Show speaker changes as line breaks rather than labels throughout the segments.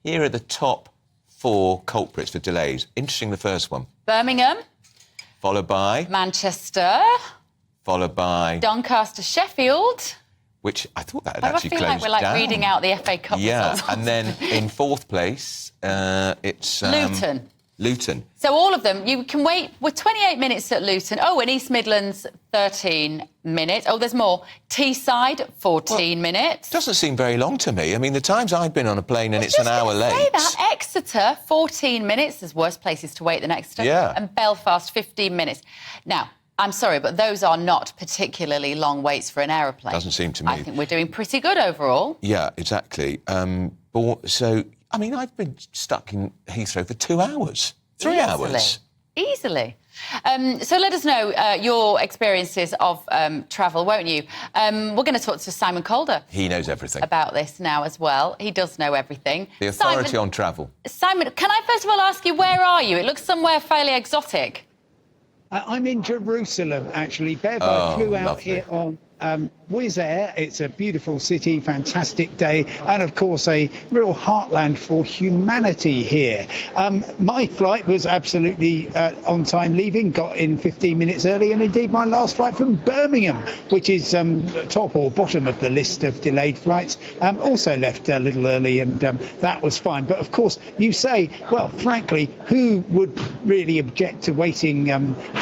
Here are the top 4 culprits for delays. Interesting, the first one.
Birmingham.
Followed by?
Manchester.
Followed by?
Doncaster, Sheffield.
Which I thought that had actually closed down.
I feel like we're reading out the FA Cup results.
Yeah, and then in 4th place, it's...
Luton.
Luton.
So all of them, you can wait. We're 28 minutes at Luton. Oh, and East Midlands, 13 minutes. Oh, there's more. Teesside, 14 minutes.
Doesn't seem very long to me. I mean, the times I've been on a plane and it's an hour late.
Say that. Exeter, 14 minutes. There's worse places to wait than Exeter.
Yeah.
And Belfast, 15 minutes. Now, I'm sorry, but those are not particularly long waits for an aeroplane.
Doesn't seem to me.
I think we're doing pretty good overall.
Yeah, exactly. So, I mean, I've been stuck in Heathrow for 2 hours. 3 hours.
Easily. So let us know your experiences of travel, won't you? We're going to talk to Simon Calder.
He knows everything.
About this now as well. He does know everything.
The authority on travel.
Simon, can I first of all ask you, where are you? It looks somewhere fairly exotic.
I'm in Jerusalem, actually. Bev, I flew out here on Wizz Air. It's a beautiful city, fantastic day, and of course a real heartland for humanity here. My flight was absolutely on time leaving, got in 15 minutes early, and indeed my last flight from Birmingham, which is top or bottom of the list of delayed flights, also left a little early, and that was fine. But of course, you say, well, frankly, who would really object to waiting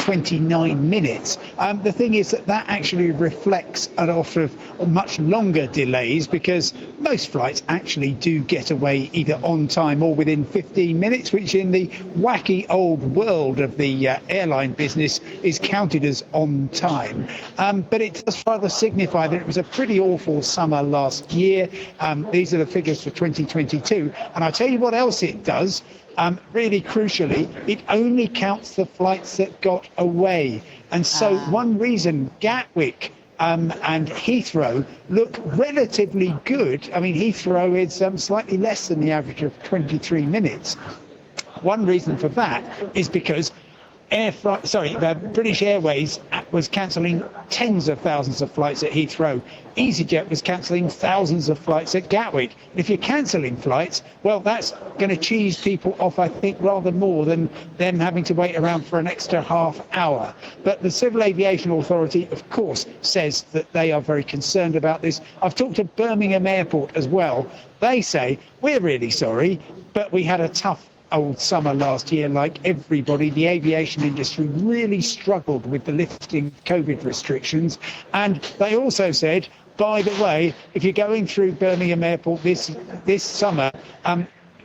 29 minutes? The thing is that actually reflects an offer of much longer delays, because most flights actually do get away either on time or within 15 minutes, which in the wacky old world of the airline business is counted as on time. But it does rather signify that it was a pretty awful summer last year. These are the figures for 2022. And I'll tell you what else it does. Really crucially, it only counts the flights that got away. And so one reason Gatwick and Heathrow look relatively good. I mean, Heathrow is slightly less than the average of 23 minutes. One reason for that is because British Airways was cancelling tens of thousands of flights at Heathrow. EasyJet was cancelling thousands of flights at Gatwick. And if you're cancelling flights, well, that's going to cheese people off, I think, rather more than them having to wait around for an extra half hour. But the Civil Aviation Authority, of course, says that they are very concerned about this. I've talked to Birmingham Airport as well. They say, we're really sorry, but we had a tough old summer last year. Like everybody, the aviation industry really struggled with the lifting of COVID restrictions. And they also said, by the way, if you're going through Birmingham Airport this summer,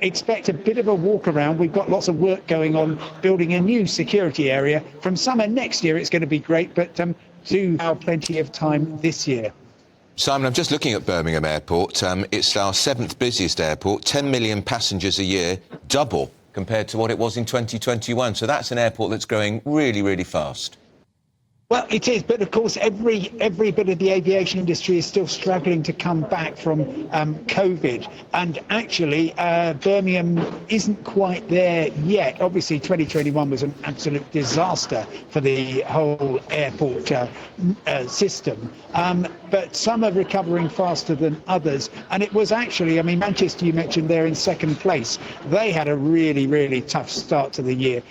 expect a bit of a walk around. We've got lots of work going on building a new security area. From summer next year, it's going to be great, but do have plenty of time this year.
Simon, I'm just looking at Birmingham Airport. It's our 7th busiest airport, 10 million passengers a year, double compared to what it was in 2021. So that's an airport that's growing really, really fast.
Well, it is, but of course, every bit of the aviation industry is still struggling to come back from COVID. And actually, Birmingham isn't quite there yet. Obviously, 2021 was an absolute disaster for the whole airport system. But some are recovering faster than others. And it was actually, I mean, Manchester, you mentioned, they're in 2nd place. They had a really, really tough start to the year.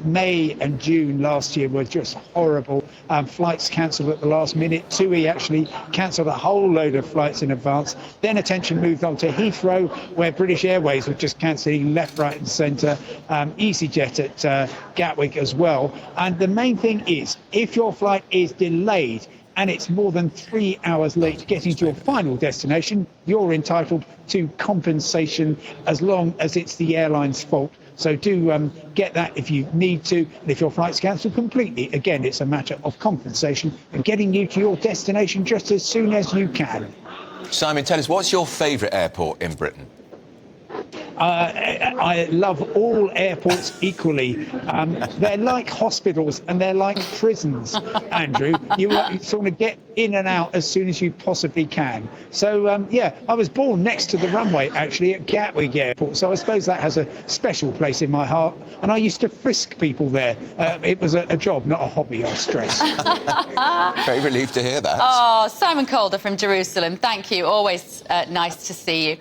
May and June last year were just horrible. Flights cancelled at the last minute. TUI actually cancelled a whole load of flights in advance. Then attention moved on to Heathrow, where British Airways were just cancelling left, right and centre. EasyJet at Gatwick as well. And the main thing is, if your flight is delayed and it's more than 3 hours late getting to your final destination, you're entitled to compensation as long as it's the airline's fault. So do get that if you need to. And if your flight's cancelled completely, again, it's a matter of compensation and getting you to your destination just as soon as you can.
Simon, tell us, what's your favourite airport in Britain?
I love all airports equally. They're like hospitals and they're like prisons, Andrew. You sort of get in and out as soon as you possibly can. So, yeah, I was born next to the runway, actually, at Gatwick Airport. So I suppose that has a special place in my heart. And I used to frisk people there. It was a job, not a hobby, I stress.
Very relieved to hear that.
Oh, Simon Calder from Jerusalem. Thank you. Always nice to see you.